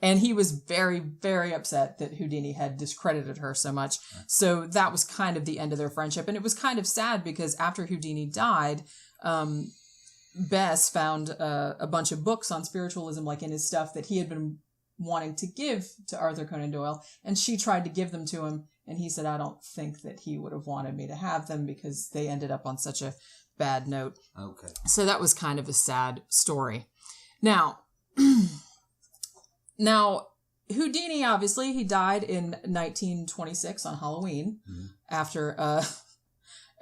And he was very, very upset that Houdini had discredited her so much. So that was kind of the end of their friendship. And it was kind of sad because after Houdini died, Bess found a bunch of books on spiritualism, like in his stuff that he had been wanting to give to Arthur Conan Doyle. And she tried to give them to him. And he said, I don't think that he would have wanted me to have them because they ended up on such a bad note. Okay. So that was kind of a sad story. Now, Houdini, obviously, he died in 1926 on Halloween after a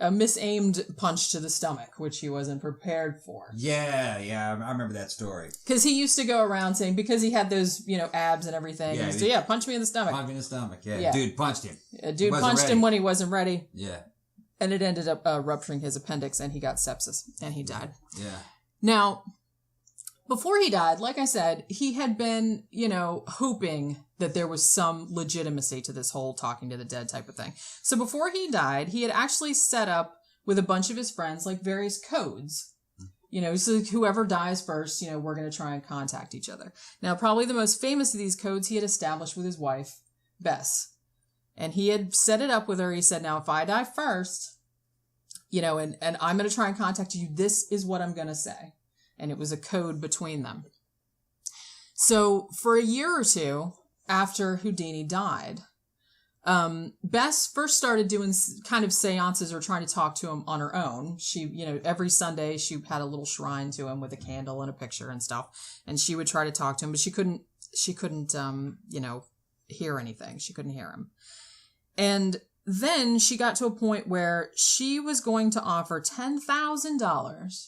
misaimed punch to the stomach, which he wasn't prepared for. Yeah, I remember that story. Because he used to go around saying, because he had those, you know, abs and everything, he used to, punch me in the stomach. Punch me in the stomach, yeah. Dude punched him. Dude punched him when he wasn't ready. Yeah. And it ended up rupturing his appendix, and he got sepsis, and he died. Yeah. Now, before he died, like I said, he had been, you know, hoping that there was some legitimacy to this whole talking to the dead type of thing. So before he died, he had actually set up with a bunch of his friends, like various codes. You know, so whoever dies first, you know, we're going to try and contact each other. Now, probably the most famous of these codes he had established with his wife, Bess. And he had set it up with her. He said, now, if I die first, you know, and I'm going to try and contact you, this is what I'm going to say. And it was a code between them. So for a year or two after Houdini died, Bess first started doing kind of seances or trying to talk to him on her own. She, you know, every Sunday she had a little shrine to him with a candle and a picture and stuff. And she would try to talk to him, but she couldn't, you know, hear anything. She couldn't hear him. And then she got to a point where she was going to offer $10,000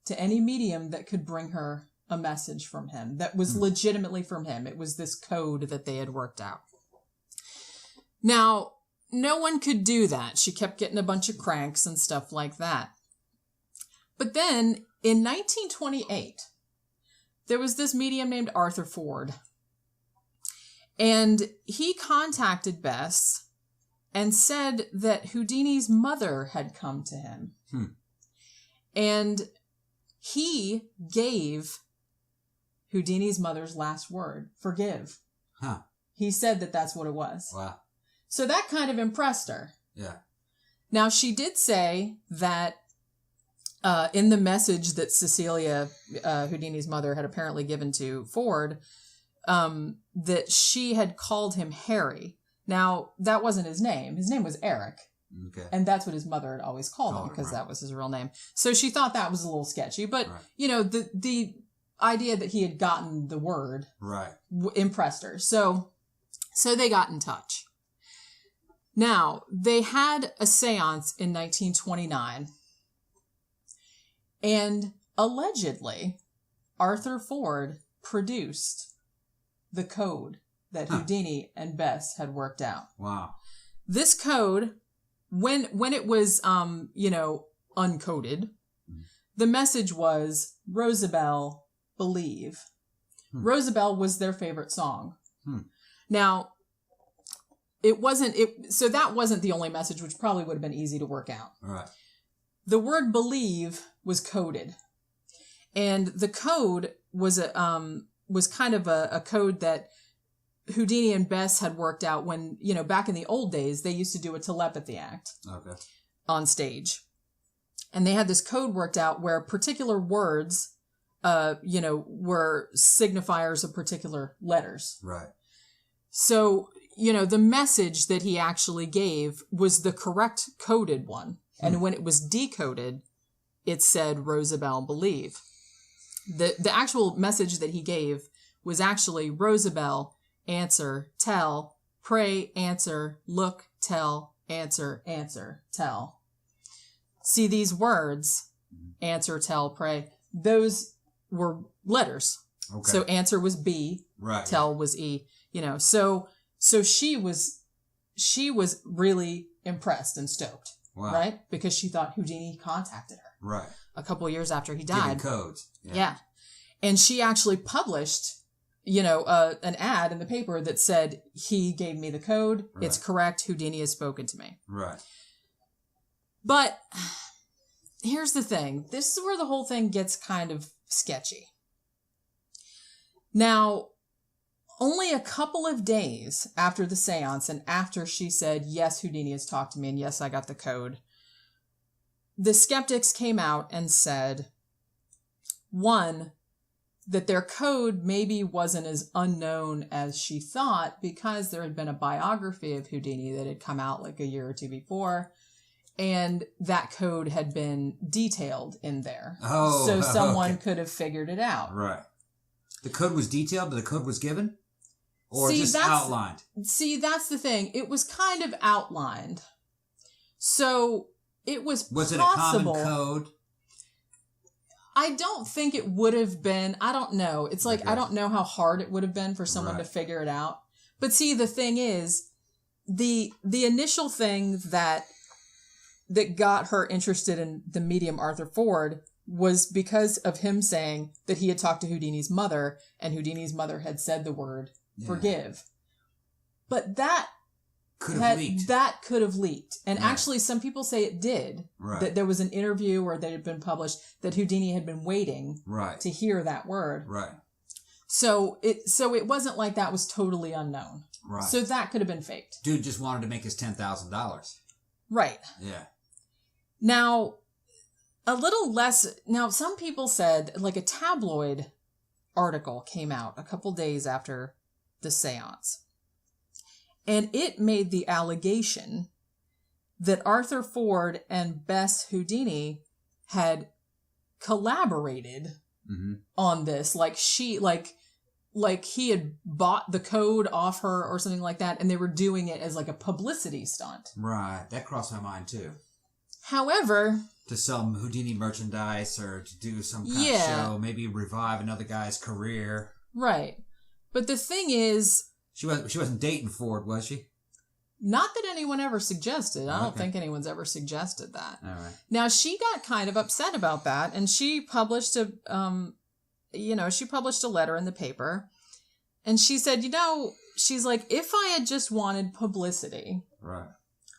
to any medium that could bring her a message from him that was legitimately from him. It was this code that they had worked out. Now, no one could do that. She kept getting a bunch of cranks and stuff like that. But then, in 1928, there was this medium named Arthur Ford. And he contacted Bess and said that Houdini's mother had come to him. And he gave Houdini's mother's last word, forgive. Huh. He said that that's what it was. Wow. So that kind of impressed her. Yeah. Now, she did say that in the message that Cecilia, Houdini's mother, had apparently given to Ford, that she had called him Harry. Now, that wasn't his name. His name was Eric. Okay. And that's what his mother had always called him, because that was his real name. So she thought that was a little sketchy. But, you know, the idea that he had gotten the word impressed her. So they got in touch. Now, they had a séance in 1929. And allegedly, Arthur Ford produced the code that Houdini and Bess had worked out. Wow. This code, when it was, uncoded, the message was, Rosabelle, believe. Rosabelle was their favorite song. Now, so that wasn't the only message, which probably would have been easy to work out. Right. The word believe was coded. And the code was kind of a code that Houdini and Bess had worked out when, back in the old days, they used to do a telepathy act on stage. And they had this code worked out where particular words, were signifiers of particular letters. Right. So, the message that he actually gave was the correct coded one. And when it was decoded, it said, Rosabelle, believe. The actual message that he gave was actually, Rosabelle, answer, tell, pray, answer, look, tell, answer, tell. See, these words, answer, tell, pray, those were letters. Okay. So answer was B, tell was E, so she was really impressed and stoked. Wow. Right? Because she thought Houdini contacted her. Right. A couple of years after he died. Giving codes. Yeah. And she actually published, an ad in the paper that said, he gave me the code. Right. It's correct. Houdini has spoken to me. Right. But here's the thing. This is where the whole thing gets kind of sketchy. Now, only a couple of days after the séance and after she said, yes, Houdini has talked to me and yes, I got the code, the skeptics came out and said, one, that their code maybe wasn't as unknown as she thought because there had been a biography of Houdini that had come out like a year or two before, and that code had been detailed in there. Oh, so someone could have figured it out. Right. The code was detailed, but the code was given? Or just outlined? See, that's the thing. It was kind of outlined. So it was possible. Was it a common code? I don't think it would have been. I don't know. It's like, I don't know how hard it would have been for someone to figure it out. But see, the thing is, the initial thing that got her interested in the medium Arthur Ford was because of him saying that he had talked to Houdini's mother, and Houdini's mother had said the word forgive. But that could have leaked. And actually, some people say it did. Right. That there was an interview or that had been published that Houdini had been waiting to hear that word. Right. So it wasn't like that was totally unknown. Right. So that could have been faked. Dude just wanted to make his $10,000. Right. Yeah. Now, some people said, like, a tabloid article came out a couple days after the séance. And it made the allegation that Arthur Ford and Bess Houdini had collaborated on this. Like he had bought the code off her or something like that, and they were doing it as like a publicity stunt. Right. That crossed my mind too. However, to sell Houdini merchandise or to do some kind of show, maybe revive another guy's career. Right. But the thing is, She wasn't dating Ford, was she? Not that anyone ever suggested. I don't think anyone's ever suggested that. All right. Now, she got kind of upset about that, and she published a letter in the paper, and she said, she's like, if I had just wanted publicity, right,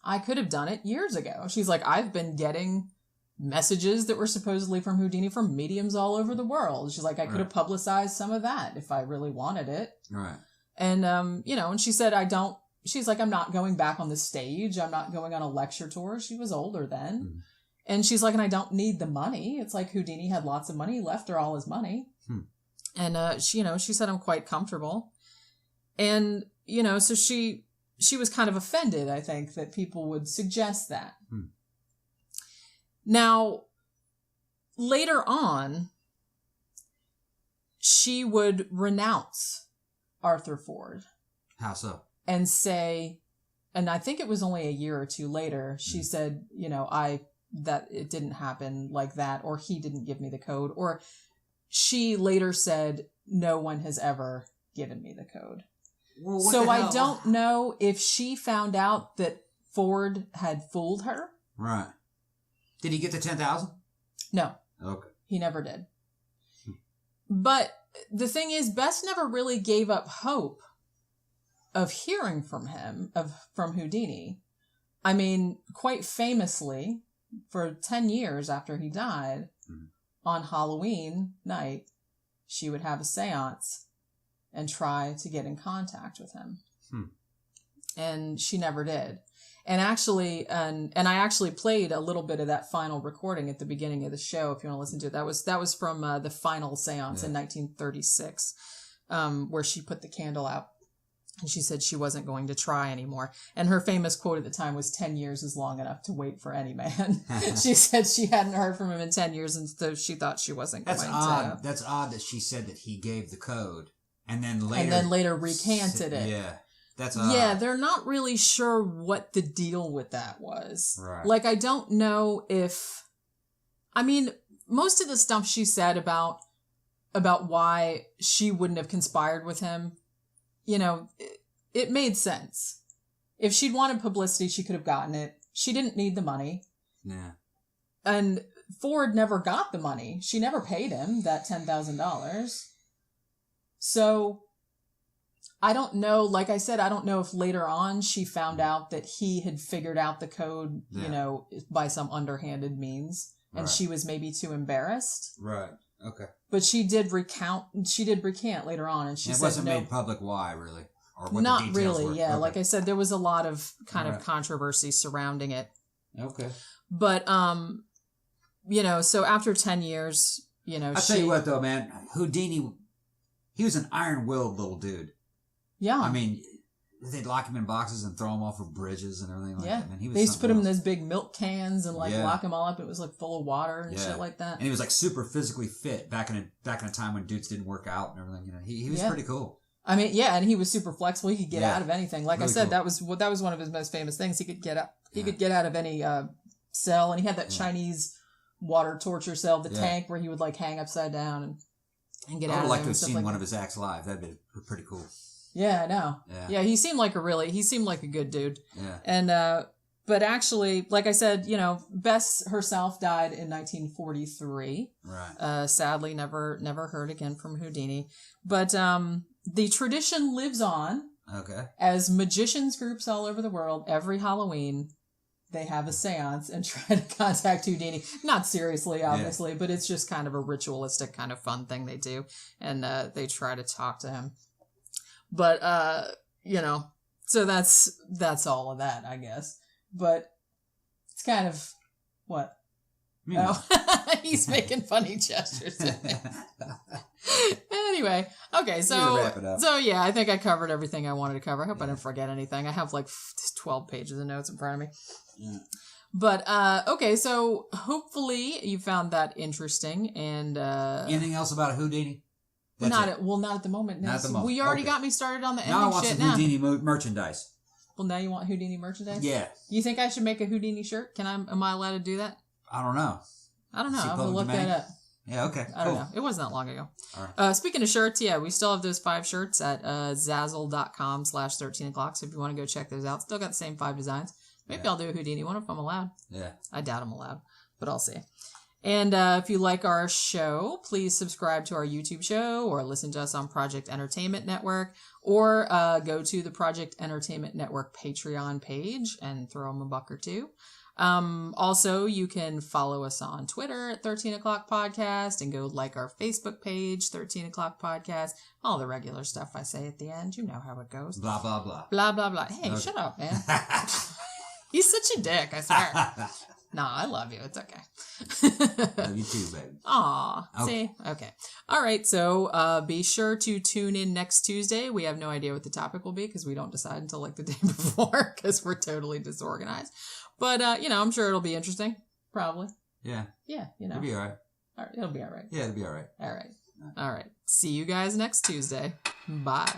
I could have done it years ago. She's like, I've been getting messages that were supposedly from Houdini from mediums all over the world. She's like, I could have publicized some of that if I really wanted it. Right. And, and she said, she's like, I'm not going back on the stage. I'm not going on a lecture tour. She was older then. Mm. And she's like, and I don't need the money. It's like Houdini had lots of money. He left her all his money. And, she said, I'm quite comfortable. And, so she was kind of offended, I think, that people would suggest that. Now, later on, she would renounce Arthur Ford. How so? And say, and I think it was only a year or two later, she said, that it didn't happen like that, or he didn't give me the code, or she later said, no one has ever given me the code. Well, so I don't know if she found out that Ford had fooled her. Right. Did he get the 10,000? No. Okay. He never did. But the thing is, Bess never really gave up hope of hearing from him, from Houdini. I mean, quite famously, for 10 years after he died, on Halloween night, she would have a séance and try to get in contact with him. And she never did. And actually, and I actually played a little bit of that final recording at the beginning of the show, if you want to listen to it. That was from the final séance in 1936, where she put the candle out. And she said she wasn't going to try anymore. And her famous quote at the time was, 10 years is long enough to wait for any man. She said she hadn't heard from him in 10 years, and so she thought she wasn't going to. That's odd that she said that he gave the code, and then later recanted it. Yeah. That's odd. Yeah, they're not really sure what the deal with that was. Right. Like, I don't know if... I mean, most of the stuff she said about why she wouldn't have conspired with him, it made sense. If she'd wanted publicity, she could have gotten it. She didn't need the money. Yeah. And Ford never got the money. She never paid him that $10,000. So, I don't know. Like I said, I don't know if later on she found out that he had figured out the code, by some underhanded means. And she was maybe too embarrassed. Right. Okay. But she did recant later on, and she said it wasn't made public why, really? Or what not the details really, were. yeah. Okay. Like I said, there was a lot of kind of controversy surrounding it. Okay. But, so after 10 years, I'll tell you what, though, man. Houdini, he was an iron-willed little dude. Yeah. I mean, they'd lock him in boxes and throw him off of bridges and everything like that. Man, they used to put him in those big milk cans and lock him all up. It was like full of water and shit like that. And he was like super physically fit back in a time when dudes didn't work out and everything. He was pretty cool. I mean, and he was super flexible. He could get out of anything. Like really I said, cool. that was one of his most famous things. He could get out. He could get out of any cell, and he had that Chinese water torture cell, the tank where he would like hang upside down and get out. I would of like to have seen one of his acts live. That'd be pretty cool. Yeah, I know. Yeah, he seemed like a good dude. Yeah. And, but actually, like I said, Bess herself died in 1943. Right. Sadly, never heard again from Houdini. But, the tradition lives on. Okay. As magicians groups all over the world, every Halloween, they have a seance and try to contact Houdini. Not seriously, obviously, but it's just kind of a ritualistic kind of fun thing they do. And, they try to talk to him. But, so that's all of that, I guess. But it's kind of, what? Oh, he's making funny gestures. Anyway, okay, so yeah, I think I covered everything I wanted to cover. I hope I didn't forget anything. I have like 12 pages of notes in front of me. Yeah. But, okay, so hopefully you found that interesting. And anything else about Houdini? Not at the moment. No. Not at the moment. Well, you already got me started on the ending shit. Now I want some Houdini merchandise. Well, now you want Houdini merchandise? Yeah. You think I should make a Houdini shirt? Am I allowed to do that? I don't know. I don't know. I'll look that up. Yeah, okay. I don't know. It wasn't that long ago. All right. Speaking of shirts, yeah, we still have those 5 shirts at Zazzle.com/13 o'clock. So if you want to go check those out, still got the same 5 designs. Maybe I'll do a Houdini one if I'm allowed. Yeah. I doubt I'm allowed, but I'll see. And if you like our show, please subscribe to our YouTube show or listen to us on Project Entertainment Network or go to the Project Entertainment Network Patreon page and throw them a buck or two. Also, you can follow us on Twitter at 13 O'Clock Podcast and go like our Facebook page, 13 O'Clock Podcast. All the regular stuff I say at the end. You know how it goes. Blah, blah, blah. Blah, blah, blah. Hey, shut up, man. He's such a dick, I swear. Nah, I love you. It's okay. Love you too, baby. Aw. Okay. See? Okay. All right. So be sure to tune in next Tuesday. We have no idea what the topic will be because we don't decide until like the day before because we're totally disorganized. But, I'm sure it'll be interesting. Probably. Yeah. Yeah, It'll be all right. All right. It'll be all right. Yeah, it'll be all right. All right. All right. See you guys next Tuesday. Bye.